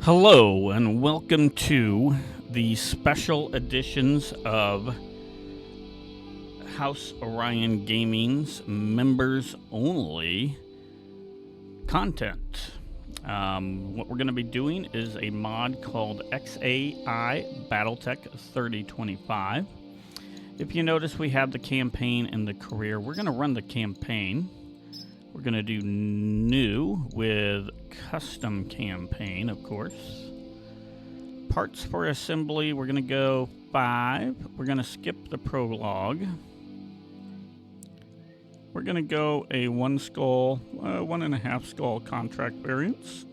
Hello and welcome to the special editions of House Orion Gaming's members only content. What we're going to be doing is a mod called XAI BATTLETECH 3025. If you notice, we have the campaign and the career. We're going to run the campaign. We're going to do new with custom campaign, of course. Parts for assembly, we're going to go 5. We're going to skip the prologue. We're going to go a 1 skull, 1.5 skull contract variants.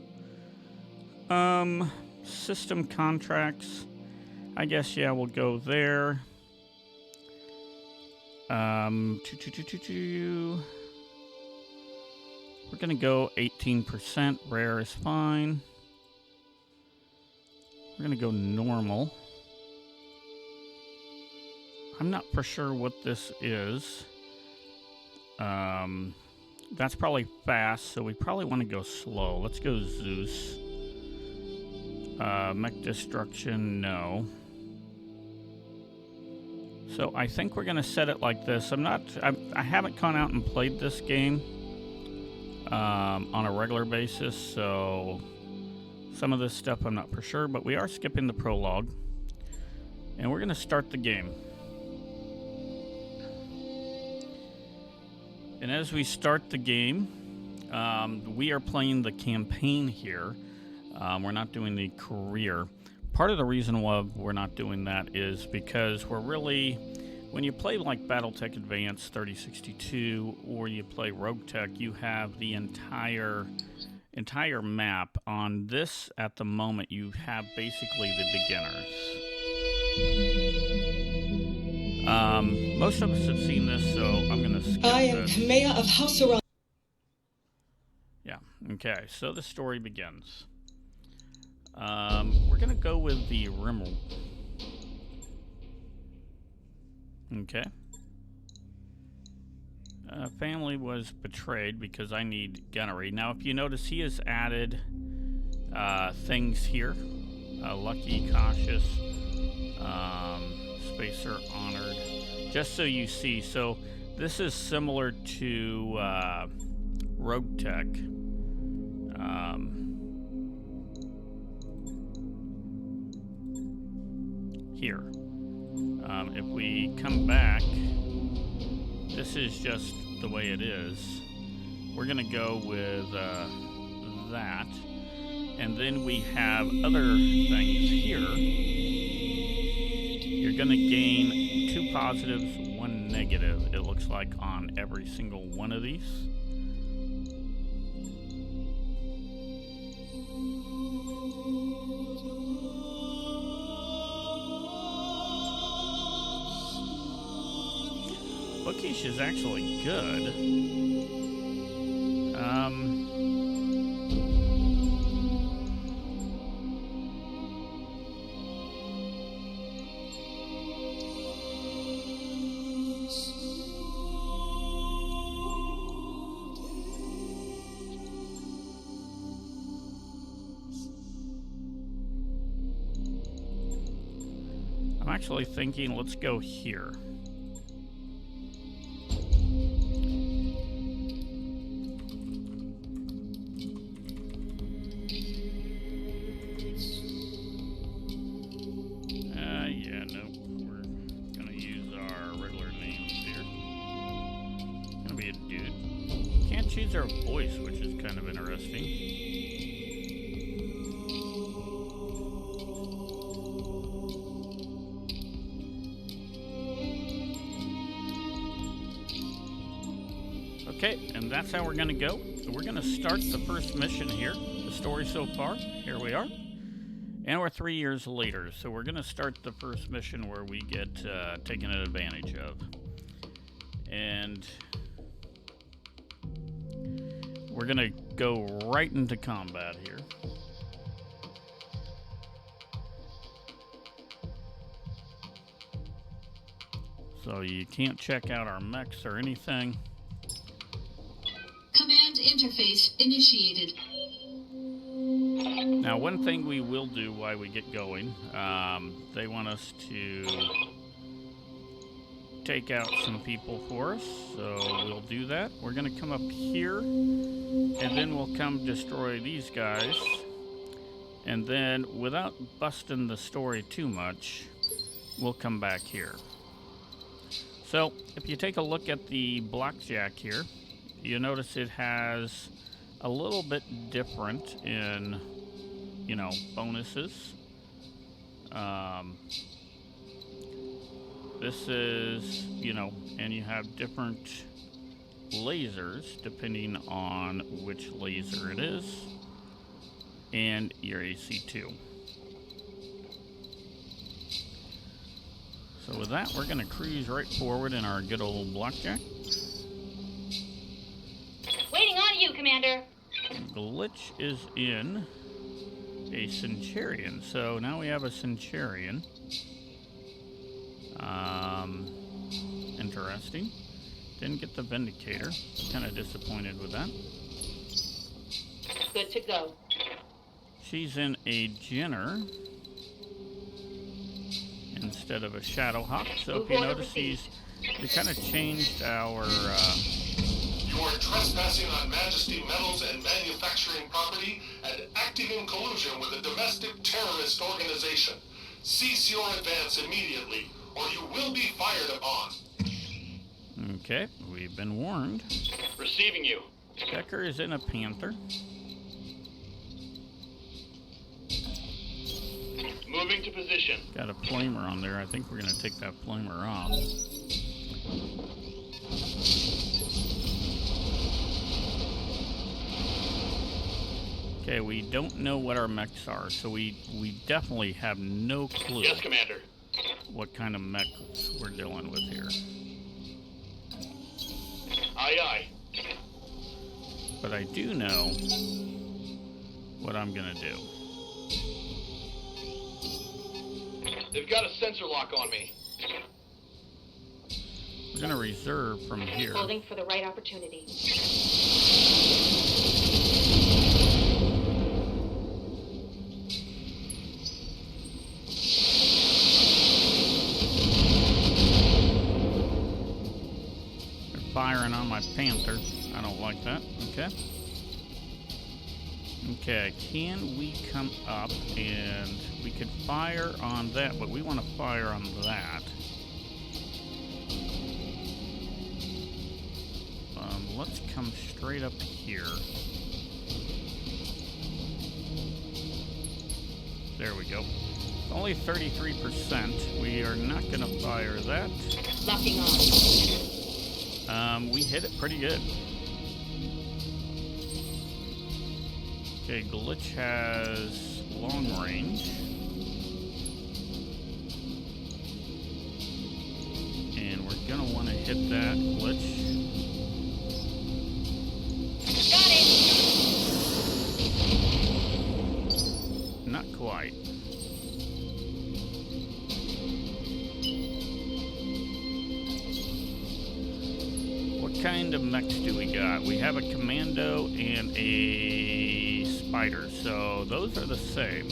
System contracts, I guess, yeah, we'll go there. We're going to go 18%. Rare is fine. We're going to go normal. I'm not for sure what this is. That's probably fast, so we probably want to go slow. Let's go Zeus. Mech destruction, no. So I think we're going to set it like this. I haven't gone out and played this game on a regular basis, so some of this stuff I'm not for sure, but we are skipping the prologue, and we're going to start the game. And as we start the game, we are playing the campaign here. We're not doing the career. Part of the reason why we're not doing that is because we're really, when you play like BattleTech Advanced 3062 or you play RogueTech, you have the entire map. On this, at the moment, you have basically the beginners. Most of us have seen this, so I'm going to skip this. I am Mayor of House Orion. Yeah, okay, so the story begins. We're going to go with the Rimmel. Okay. Family was betrayed because I need gunnery. Now, if you notice, he has added things here. Lucky, cautious, spacer, honored. Just so you see, so this is similar to RogueTech. Here. If we come back, this is just the way it is. We're going to go with that. And then we have other things here. You're going to gain 2 positives, 1 negative, it looks like, on every single one of these. Bookish is actually good. I'm actually thinking, let's go here. Choose their voice, which is kind of interesting. Okay, and that's how we're going to go. So we're going to start the first mission here. The story so far, here we are. And we're 3 years later, so we're going to start the first mission where we get taken advantage of. And we're going to go right into combat here. So you can't check out our mechs or anything. Command interface initiated. Now, one thing we will do while we get going, they want us to take out some people for us, so we'll do that. We're going to come up here, and then we'll come destroy these guys. And then, without busting the story too much, we'll come back here. So, if you take a look at the blackjack here, you notice it has a little bit different in, you know, bonuses. This is, you know, and you have different lasers depending on which laser it is, and your AC2. So with that, we're going to cruise right forward in our good old blackjack. Waiting on you, Commander. Glitch is in a Centurion, so now we have a Centurion. Interesting. Didn't get the Vindicator. Kind of disappointed with that. Good to go. She's in a Jenner instead of a Shadowhawk. So if you notice, we kind of changed our. You are trespassing on Majesty Metals and Manufacturing property and acting in collusion with a domestic terrorist organization. Cease your advance immediately, or you will be fired upon. Okay, we've been warned. Receiving you. Decker is in a Panther. Moving to position. Got a flamer on there. I think we're going to take that flamer off. Okay, we don't know what our mechs are, so we definitely have no clue. Yes, Commander. What kind of mechs we're dealing with here. Aye, aye. But I do know what I'm going to do. They've got a sensor lock on me. We're going to reserve from here. Holding for the right opportunity. They're firing on my Panther. I don't like that. Okay. Okay, can we come up and we could fire on that, but we want to fire on that. Let's come straight up here. There we go. Only 33%. We are not going to fire that. Locking on. We hit it pretty good. Okay, Glitch has long range. And we're gonna want to hit that, Glitch. Got it! Not quite. What kind of mechs do we got? We have a Commando and a Spider, so those are the same.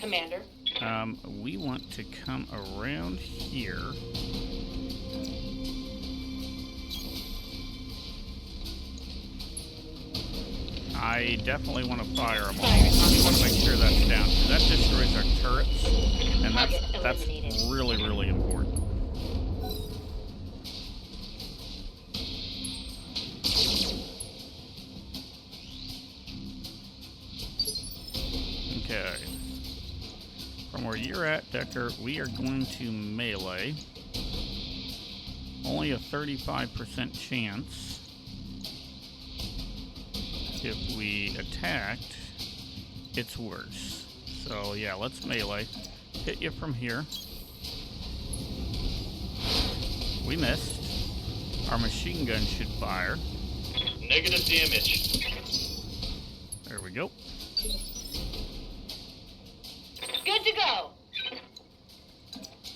Commander. We want to come around here. I definitely want to fire them all. I want to make sure that's down. That destroys our turrets, and that's really, really important. Okay. From where you're at, Decker, we are going to melee. Only a 35% chance. If we attacked, it's worse. So yeah, let's melee. Hit you from here. We missed. Our machine gun should fire. Negative damage. There we go. Good to go.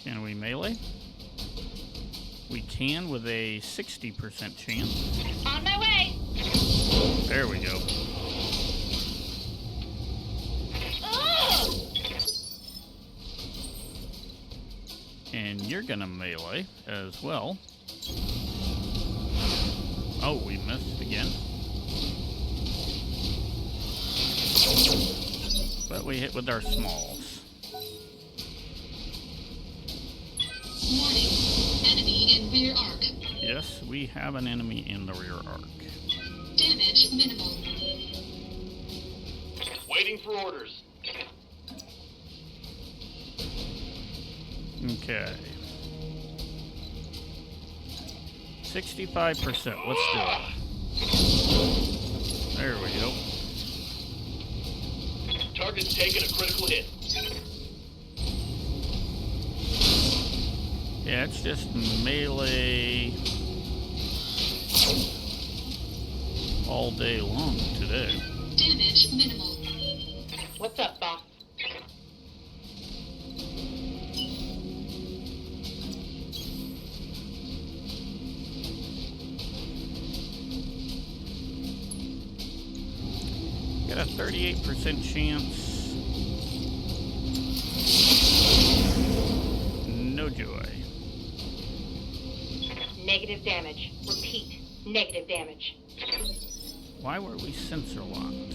Can we melee? We can with a 60% chance. On my way. There we go. Ugh! And you're gonna melee as well. Oh, we missed again. But we hit with our smalls. Warning. Enemy in rear arc. Yes, we have an enemy in the rear arc. Damage minimal. Waiting for orders. Okay. 65%. Let's do it. There we go. Target's taken a critical hit. Yeah, it's just melee all day long today. Damage minimal. What's up, boss? Got a 38% chance. No joy. Negative damage. Repeat. Negative damage. Why were we sensor locked?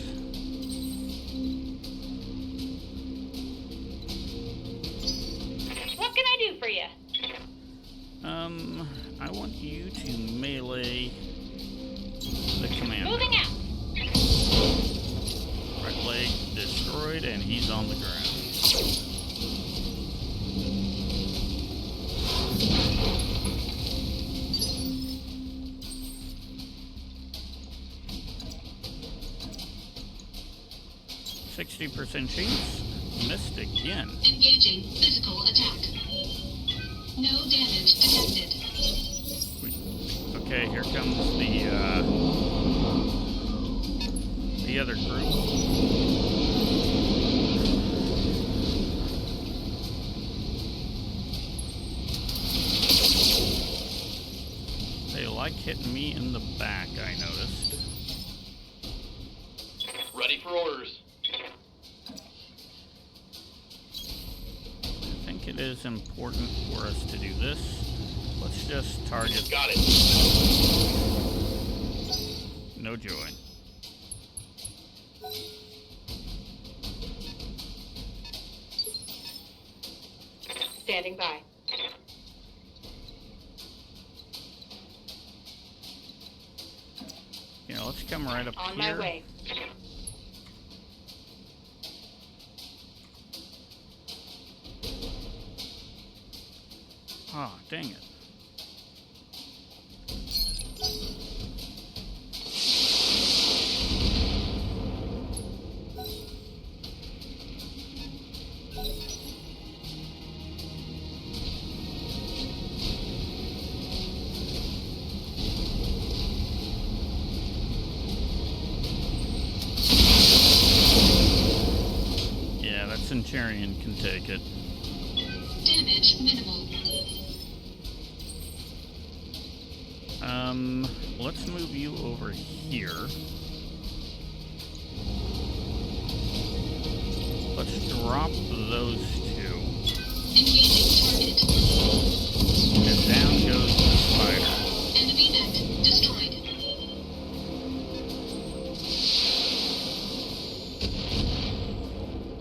What can I do for you? I want you to melee the commander. Moving out. Right leg destroyed, and he's on the ground. 60% chance. Missed again. Engaging physical attack. No damage detected. Okay, here comes the other group. They like hitting me in the back, I noticed. Ready for orders. I think it is important for us to do this. Let's just target. Got it. No joy. Standing by. Yeah, let's come right up On here. my way. Ah, dang it. Yeah, that Centurion can take it. Damage minimal. Let's move you over here. Let's drop those two. Engaging target. And down goes the spider. Enemy mech destroyed.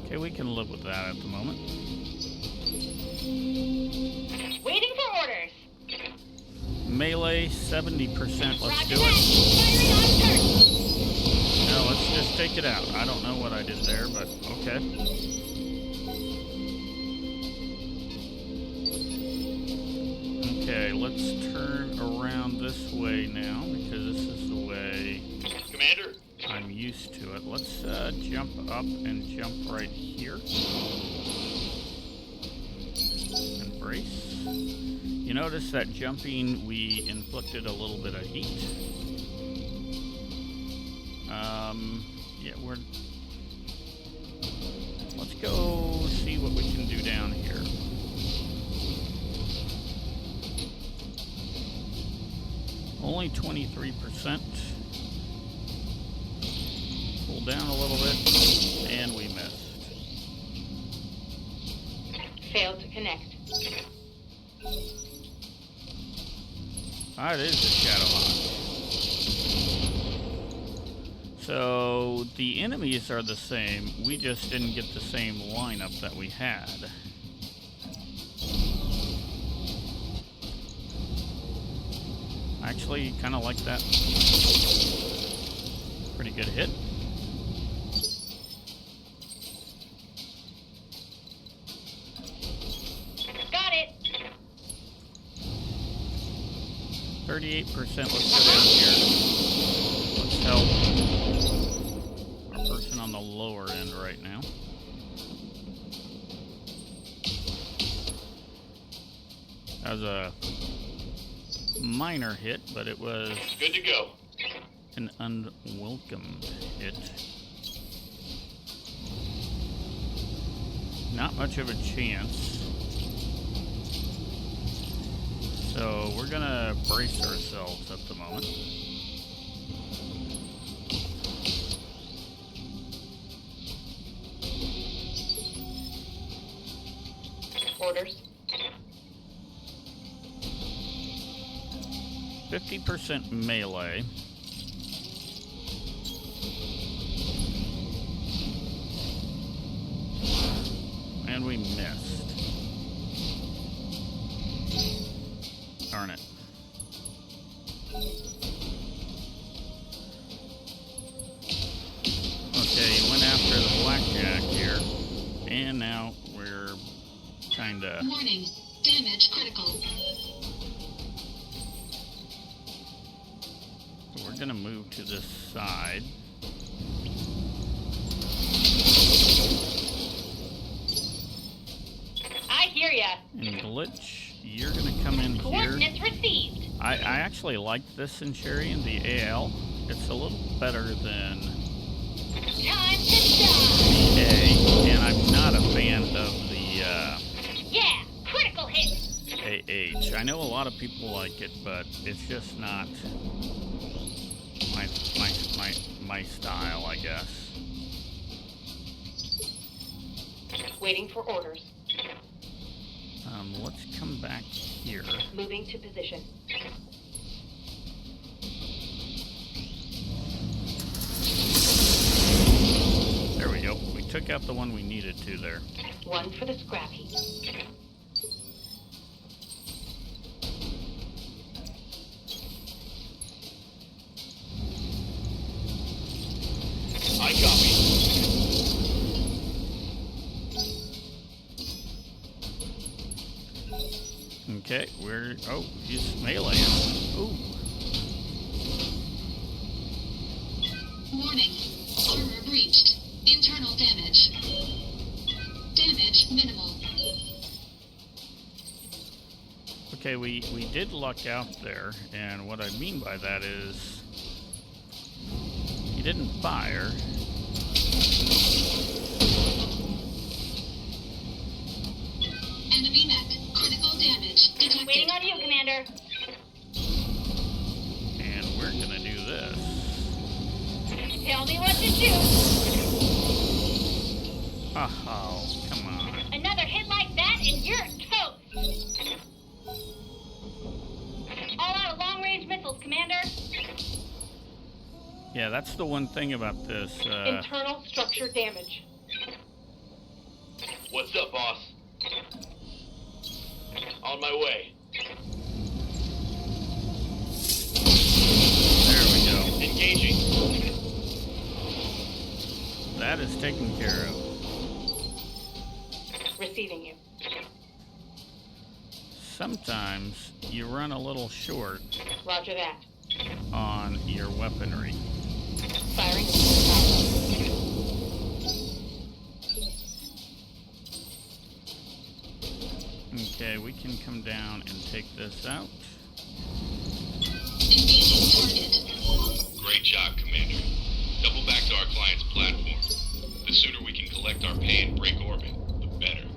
Okay, we can live with that at the moment. Waiting for orders. Melee, 70%. Let's Roger do that. it. Firing on turret. No, let's just take it out. I don't know what I did there, but okay. Okay, let's turn around this way now, because this is the way Commander, I'm used to it. Let's jump up and jump right here. And brace. You notice that jumping, we inflicted a little bit of heat. Yeah, let's go see what we can do down here. Only 23%. Pull down a little bit, and we missed. Failed to connect. Ah, it is the Shadowhawk. So the enemies are the same. We just didn't get the same lineup that we had. Actually, kind of like that. Pretty good hit. Got it. 38%. Let's go down here. Let's help our person on the lower end right now. That was a minor hit, but it was Good to go. an unwelcome hit. Not much of a chance. So we're gonna brace ourselves at the moment. Orders. 50% melee. And we missed. Darn it. Okay, he went after the blackjack here. And now we're kinda... Warning. Damage critical. So we're gonna move to this side. I hear ya. And Glitch, you're gonna come in here. Coordinates received. I actually like this Centurion, the AL. It's a little better than Time to die. the A, and I'm not a fan of the Yeah, critical hit. AH. I know a lot of people like it, but it's just not my style, I guess. Waiting for orders. Let's come back here. Moving to position. There we go. We took out the one we needed to there. One for the scrap heap. I copy. Okay, oh, he's meleeing. Ooh. Warning. Armor breached. Internal damage. Damage minimal. Okay, we did luck out there, and what I mean by that is he didn't fire. Enemy mech. Critical damage detected. Waiting on you, Commander. And we're gonna do this. Tell me what to do. Oh, come on. Another hit like that and you're toast. All out of long-range missiles, Commander. Yeah, that's the one thing about this. Internal structure damage. What's up, boss? On my way. There we go. Engaging. That is taken care of. Receiving you. Sometimes you run a little short Roger that. on your weaponry. Firing. Okay, we can come down and take this out. Engaging target. Great job, Commander. Double back to our client's platform. The sooner we can collect our pay and break orbit, the better.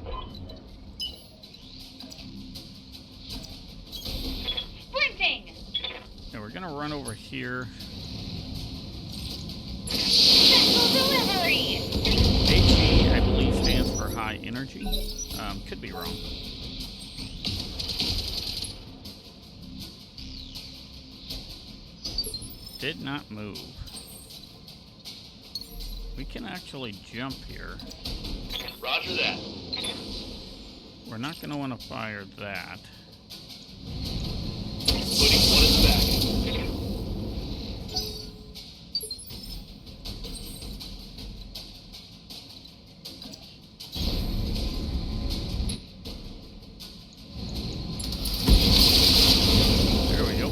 Sprinting. And we're gonna run over here. Special delivery! HE, I believe, stands for high energy. Could be wrong. Did not move. We can actually jump here. Roger that. We're not going to want to fire that. Putting one in the back. There we go.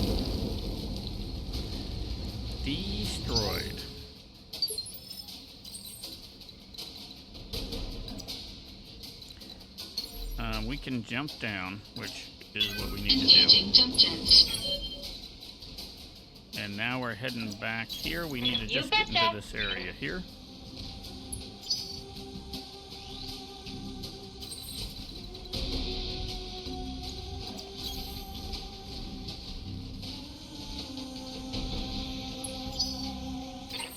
Destroyed. We can jump down, which is what we need to Engaging jump jets. do. And now we're heading back here. We need to You just get betcha. into this area here.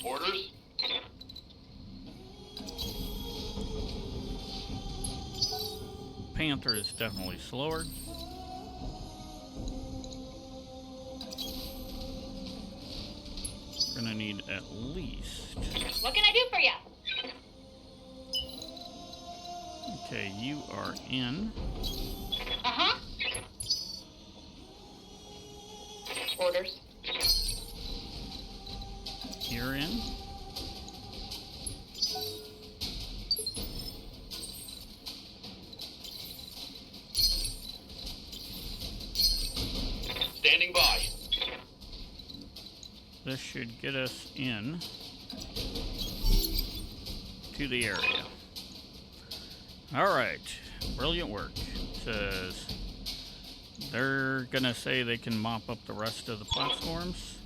Orders? Panther is definitely slower. We're gonna need at least. What can I do for you? Okay, you are in. Uh-huh. Orders. You're in. Standing by. This should get us in to the area. All right, brilliant work. Says they're gonna say they can mop up the rest of the platforms.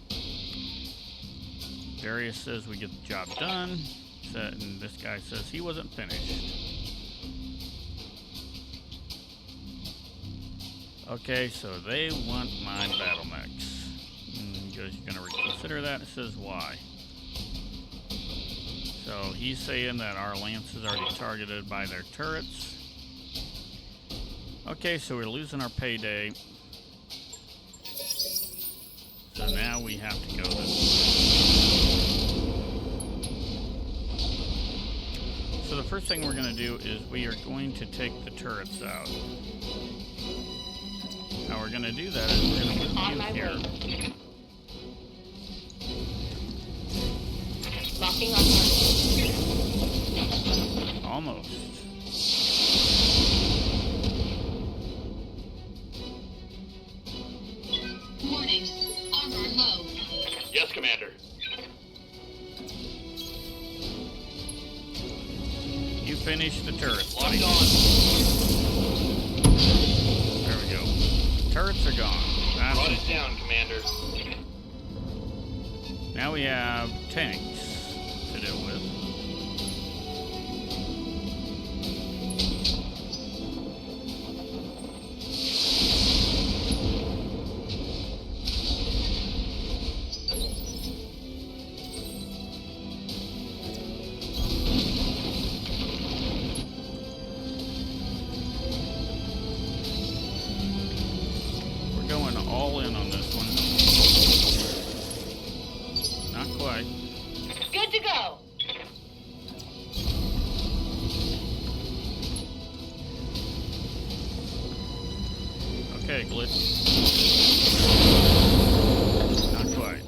Darius says we get the job done, and this guy says he wasn't finished. Okay, so they want my battle mechs. He goes, you're gonna reconsider that? It says why. So he's saying that our lance is already targeted by their turrets. Okay, so we're losing our payday. So now we have to go this way. So the first thing we're going to do is we are going to take the turrets out. How we're going to do that is we're going to put On you my here. way. Locking on target. Almost. Warning. Armor low. Yes, Commander. You finish the turrets, Locked buddy. on. There we go. Turrets are gone. Brought That's it down, Commander. Now we have tanks to deal with. We're going all in on this one. Not quite. Good to go. Okay, glitch. Not quite.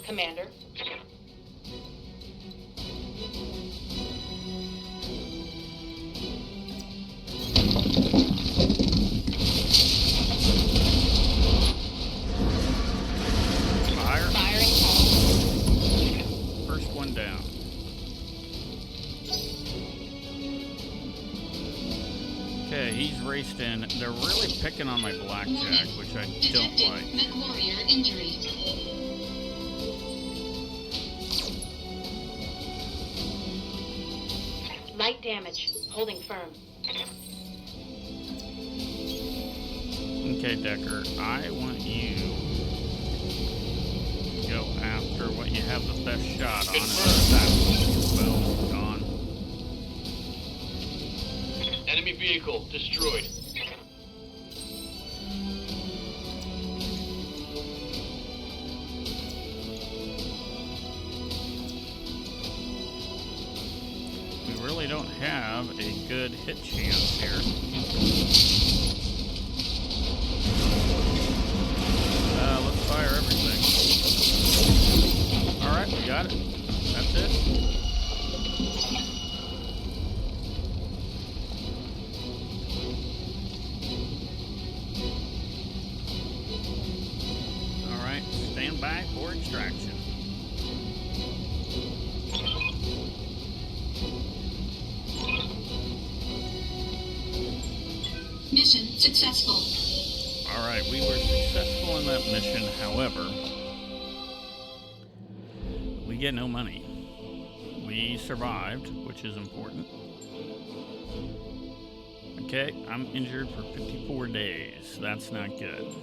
Commander. Fire. Firing home. First one down. Okay, he's raced in. They're really picking on my blackjack, which I don't Detecting like. mech warrior injury. Light damage. Holding firm. Okay, Decker, I want you to go after what you have the best shot on. Well, gone. Enemy vehicle destroyed. We really don't have a good hit chance here. Let's fire everything. Alright, we got it. That's it. Alright, stand by for extraction. Mission successful. Alright, we were successful in that mission, however, we get no money. We survived, which is important. Okay, I'm injured for 54 days. That's not good.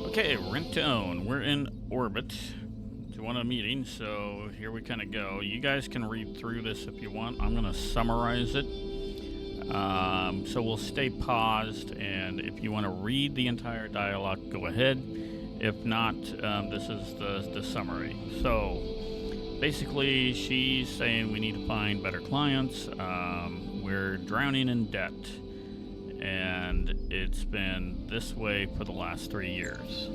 Okay, rent to own. We're in orbit. You want a meeting, so here we kind of go. You guys can read through this if you want. I'm going to summarize it. So we'll stay paused, and if you want to read the entire dialogue, go ahead. If not, this is the summary. So basically, she's saying we need to find better clients. We're drowning in debt, and it's been this way for the last 3 years.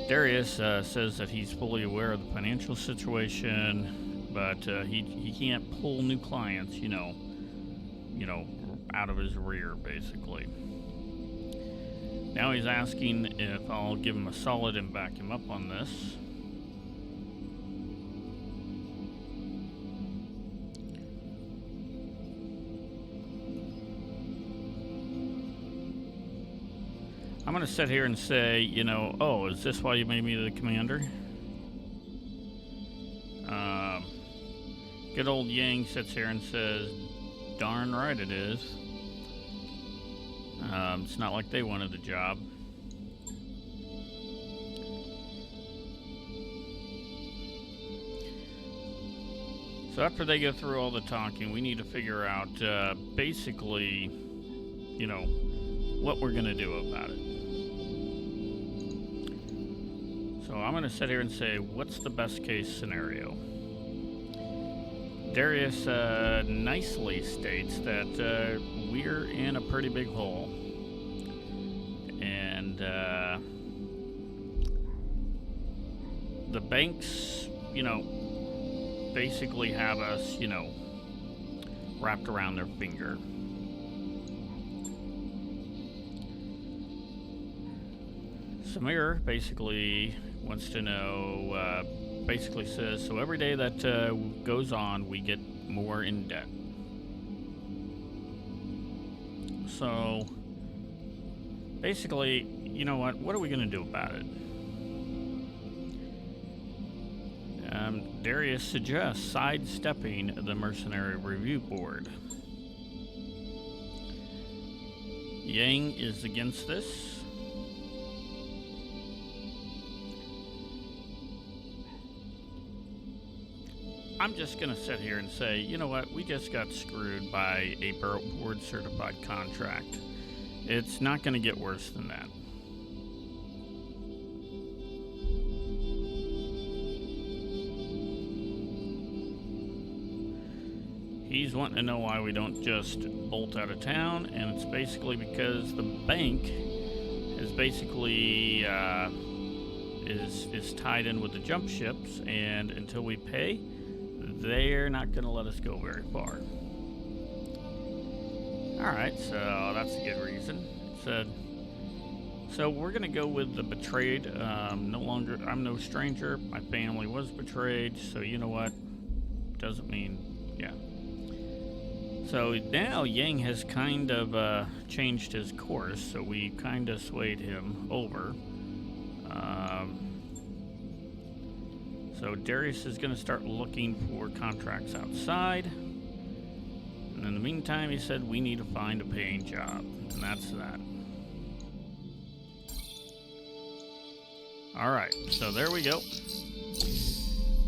Darius says that he's fully aware of the financial situation, but he can't pull new clients, you know, out of his rear, basically. Now he's asking if I'll give him a solid and back him up on this. I'm going to sit here and say, oh, is this why you made me the commander? Good old Yang sits here and says, darn right it is. It's not like they wanted the job. So after they go through all the talking, we need to figure out, basically, what we're going to do about it. So I'm going to sit here and say, what's the best case scenario? Darius nicely states that we're in a pretty big hole. And the banks, basically have us, wrapped around their finger. Samir basically wants to know, basically says, so every day that goes on, we get more in debt. So, basically, you know what are we going to do about it? Darius suggests sidestepping the Mercenary Review Board. Yang is against this. I'm just going to sit here and say, you know what, we just got screwed by a board certified contract. It's not going to get worse than that. He's wanting to know why we don't just bolt out of town, and it's basically because the bank is basically is tied in with the jump ships, and until we pay, they're not going to let us go very far. Alright, so that's a good reason. It said, so we're going to go with the betrayed. No longer, I'm no stranger. My family was betrayed, so you know what? Doesn't mean, yeah. So now Yang has kind of changed his course, so we kind of swayed him over. So Darius is going to start looking for contracts outside. And in the meantime, he said we need to find a paying job, and that's that. All right, so there we go.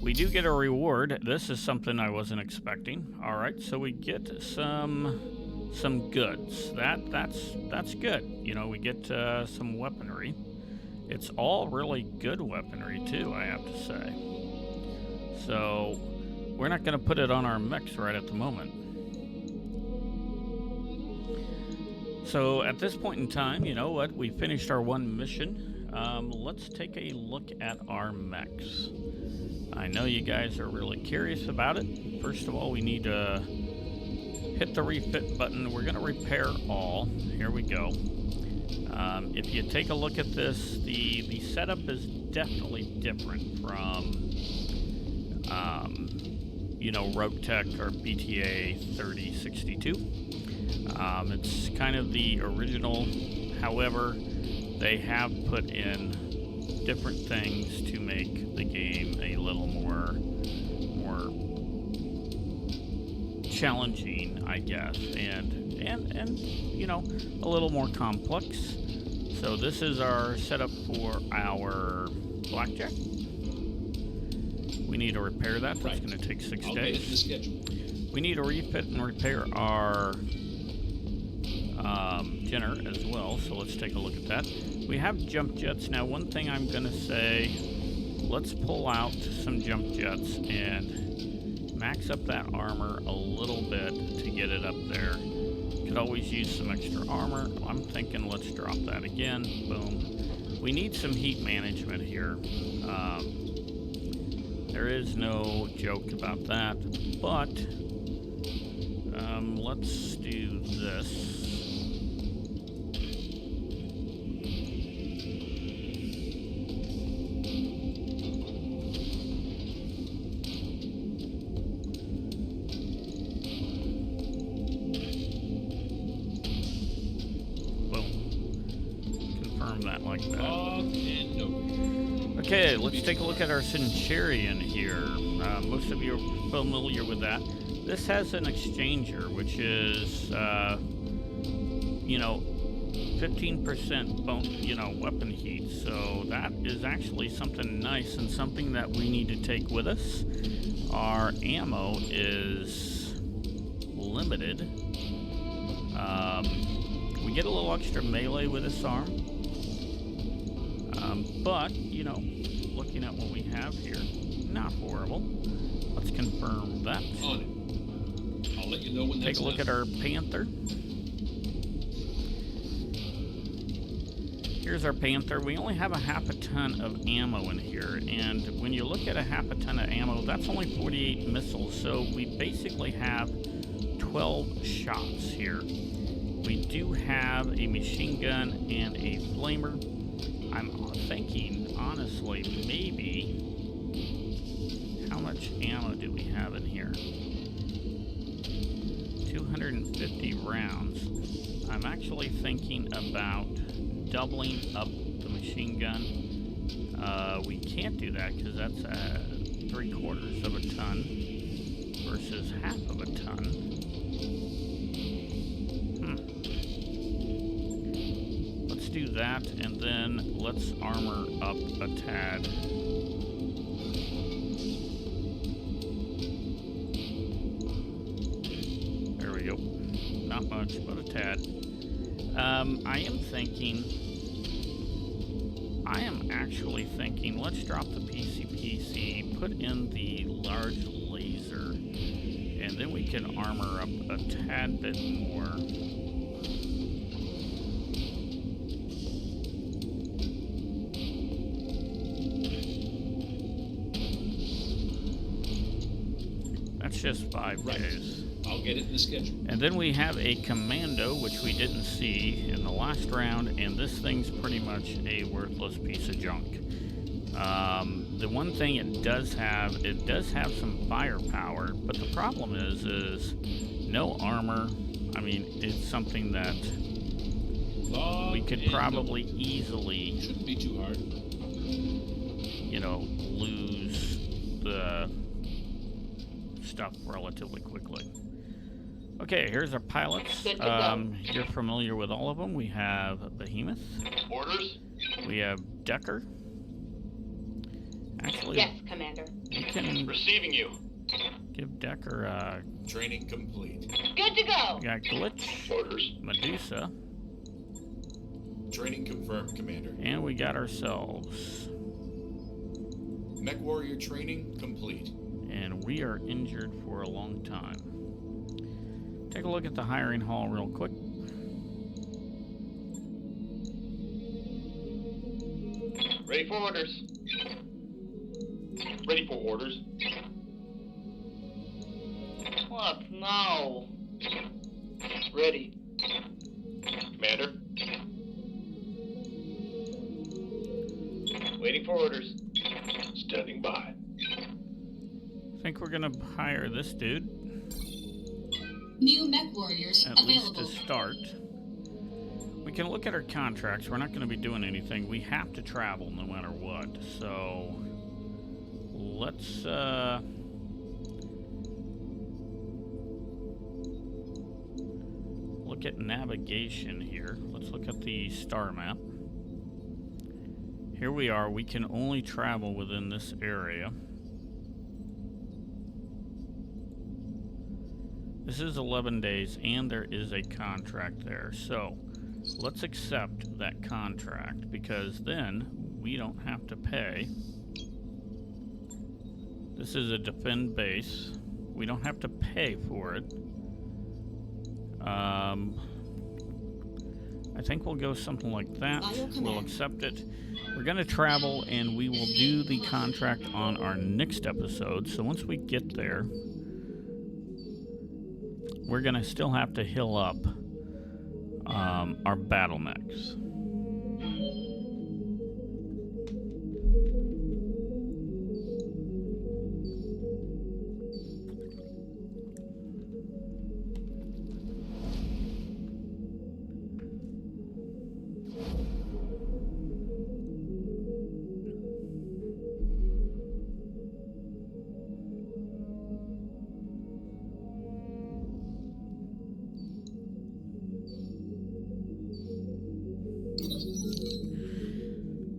We do get a reward. This is something I wasn't expecting. All right, so we get some goods. That's good. You know, we get some weaponry. It's all really good weaponry too, I have to say. So we're not going to put it on our mechs right at the moment. So at this point in time, you know what? We finished our one mission. Let's take a look at our mechs. I know you guys are really curious about it. First of all, we need to hit the refit button. We're going to repair all. Here we go. If you take a look at this, the setup is definitely different from, you know, BATTLETECH or BTA 3062. It's kind of the original. However, they have put in different things to make the game a little more challenging, I guess, and you know, a little more complex. So this is our setup for our blackjack. We need to repair that. That's going to take 6 days. We need to refit and repair our Jenner as well, so let's take a look at that. We have jump jets. Now, one thing I'm going to say, let's pull out some jump jets and max up that armor a little bit to get it up there. Could always use some extra armor. I'm thinking let's drop that again. Boom. We need some heat management here. There is no joke about that, but let's do this. Okay, let's take a look at our Centurion here. Most of you are familiar with that. This has an exchanger, which is, you know, 15% you know, weapon heat. So that is actually something nice and something that we need to take with us. Our ammo is limited. We get a little extra melee with this arm. But, you know, looking at what we have here, not horrible. Let's confirm that. On it. I'll let you know when Take a look at our Panther. Here's our Panther. We only have a half a ton of ammo in here, and when you look at a half a ton of ammo, that's only 48 missiles, so we basically have 12 shots here. We do have a machine gun and a flamer. I'm thinking, honestly, maybe, how much ammo do we have in here? 250 rounds. I'm actually thinking about doubling up the machine gun. We can't do that because that's 3/4 of a ton versus half of a ton. Do that, and then let's armor up a tad. There we go. Not much, but a tad. I am actually thinking, let's drop the PCPC, put in the large laser, and then we can armor up a tad bit more. Just 5 days. I'll get it in the schedule. And then we have a commando, which we didn't see in the last round, and this thing's pretty much a worthless piece of junk. The one thing it does have some firepower, but the problem is No armor. I mean, it's something that we could probably easily, Shouldn't be too hard. you know, lose the stuff relatively quickly. Okay, here's our pilots. Good to go. You're familiar with all of them. We have Behemoth. Orders? We have Decker. Actually, Yes, Commander. we can Receiving you. give Decker a Training complete. Good to go. we got Glitch, Orders. Medusa, Training confirmed, Commander. and we got ourselves. Mech Warrior training complete. And we are injured for a long time. Take a look at the hiring hall real quick. Ready for orders. Ready for orders. What? No. Ready. Commander. Waiting for orders. Standing by. I think we're gonna hire this dude, New mech warriors at least available. to start. We can look at our contracts. We're not gonna be doing anything. We have to travel no matter what. So let's look at navigation here. Let's look at the star map. Here we are. We can only travel within this area. This is 11 days, and there is a contract there. So let's accept that contract, because then we don't have to pay. This is a defend base. We don't have to pay for it. I think we'll go something like that. We'll accept it. We're going to travel, and we will do the contract on our next episode. So once we get there, we're going to still have to heal up our battle mechs.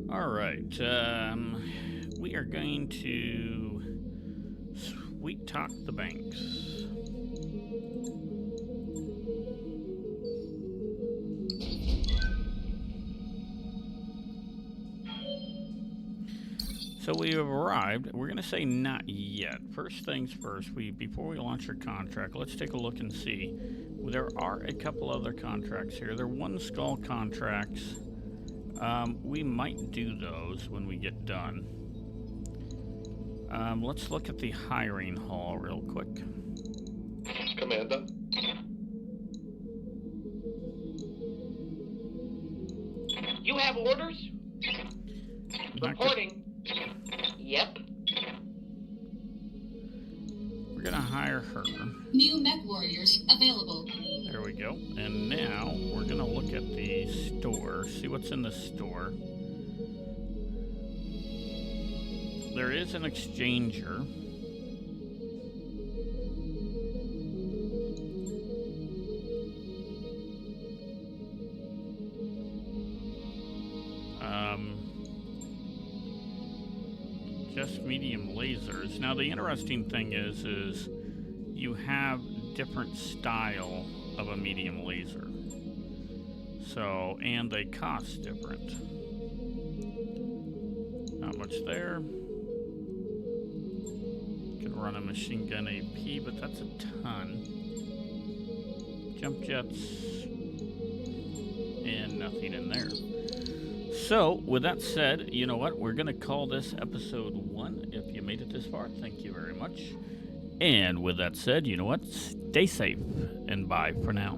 Alright, we are going to sweet talk the banks. So we have arrived. We're going to say not yet. First things first, before we launch our contract, let's take a look and see. There are a couple other contracts here. They're one skull contracts. We might do those when we get done. Let's look at the hiring hall real quick. Commander. You have orders? Reporting. Yep. We're gonna hire her. New mech warriors available. There we go. And now we're gonna look at the store, see what's in the store. There is an exchanger. Just medium lasers. Now the interesting thing is you have different style of a medium laser. So, and they cost different. Not much there. Could run a machine gun AP, but that's a ton. Jump jets, and nothing in there. So, with that said, you know what? We're going to call this episode 1. If you made it this far, thank you very much. And with that said, you know what? Stay safe, and bye for now.